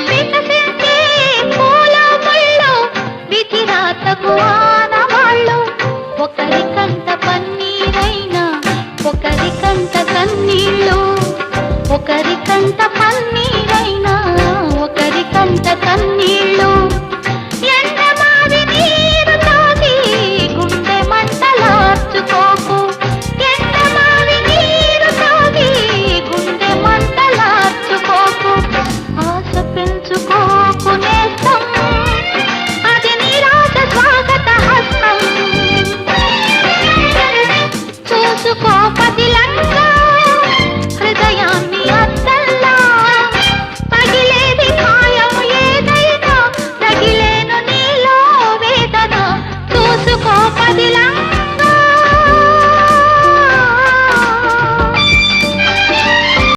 వికసించే పూల ముళ్ళు విధిరాతకు ఆనవాళ్ళు. ఒకరి కంట పన్నీరైనా ఒకరి కంట కన్నీళ్ళు.